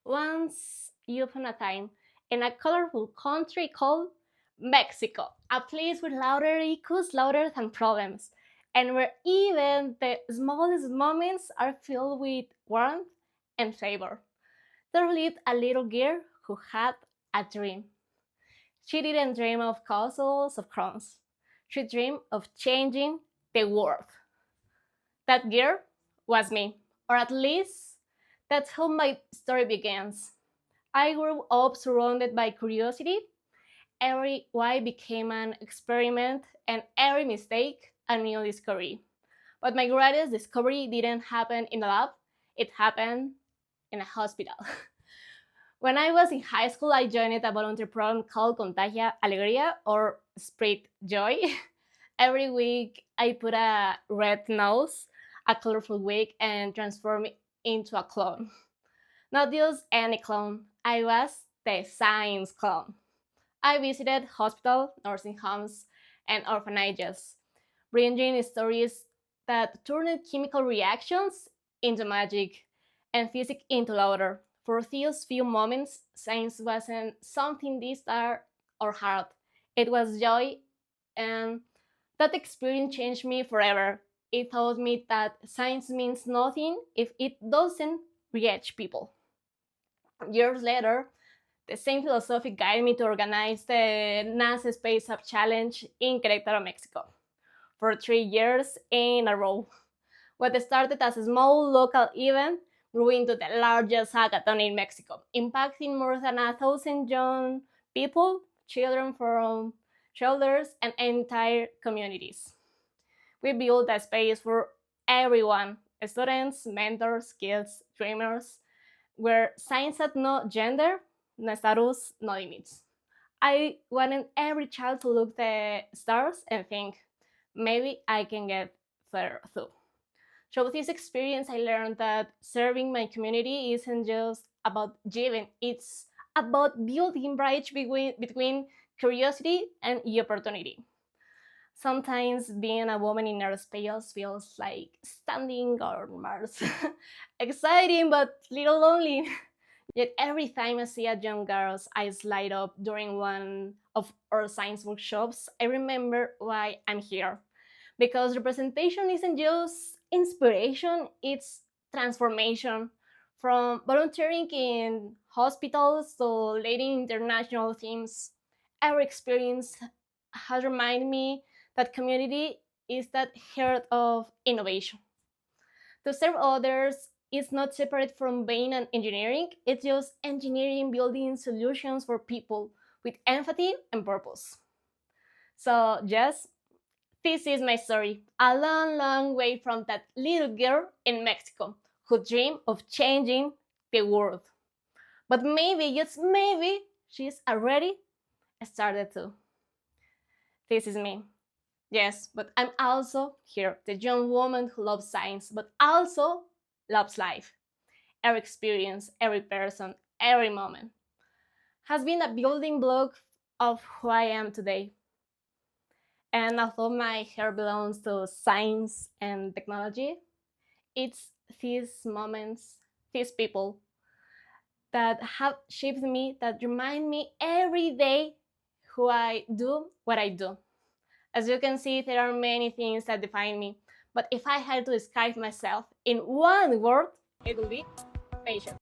Once upon a time, in a colorful country called Mexico, a place with louder echoes, louder than problems, and where even the smallest moments are filled with warmth and flavor. There lived a little girl who had a dream. She didn't dream of castles of crowns. She dreamed of changing the world. That girl was me, or at least that's how my story begins. I grew up surrounded by curiosity. Every why became an experiment, and every mistake a new discovery. But my greatest discovery didn't happen in a lab, it happened in a hospital. When I was in high school, I joined a volunteer program called Contagia Alegría or Spread Joy. Every week, I put a red nose, a colorful wig, and transform it into a clown. Not just any clown, I was the science clown. I visited hospitals, nursing homes, and orphanages, bringing stories that turned chemical reactions into magic and physics into laughter. For these few moments, science wasn't something distant or hard. It was joy, and that experience changed me forever. It taught me that science means nothing if it doesn't reach people. Years later, the same philosophy guided me to organize the NASA Space Up Challenge in Querétaro, Mexico, for 3 years in a row. What started as a small local event grew into the largest hackathon in Mexico, impacting more than 1,000 young people, children from shelters, and entire communities. We built a space for everyone, students, mentors, kids, dreamers, where science had no gender, no status, no limits. I wanted every child to look the stars and think, maybe I can get there too. Through this experience, I learned that serving my community isn't just about giving, it's about building bridge between curiosity and opportunity. Sometimes being a woman in aerospace feels like standing on Mars. Exciting but little lonely. Yet every time I see a young girl's eyes light up during one of our science workshops, I remember why I'm here. Because representation isn't just inspiration, it's transformation. From volunteering in hospitals to leading international teams, every experience has reminded me that community is that heart of innovation. To serve others is not separate from being an engineering, it's just engineering building solutions for people with empathy and purpose. So, yes, this is my story. A long, long way from that little girl in Mexico who dreamed of changing the world. But maybe, just maybe, she's already started to. This is me. Yes, but I'm also here, the young woman who loves science, but also loves life. Every experience, every person, every moment has been a building block of who I am today. And although my hair belongs to science and technology, it's these moments, these people that have shaped me, that remind me every day who I do what I do. As you can see, there are many things that define me, but if I had to describe myself in one word, it would be patient.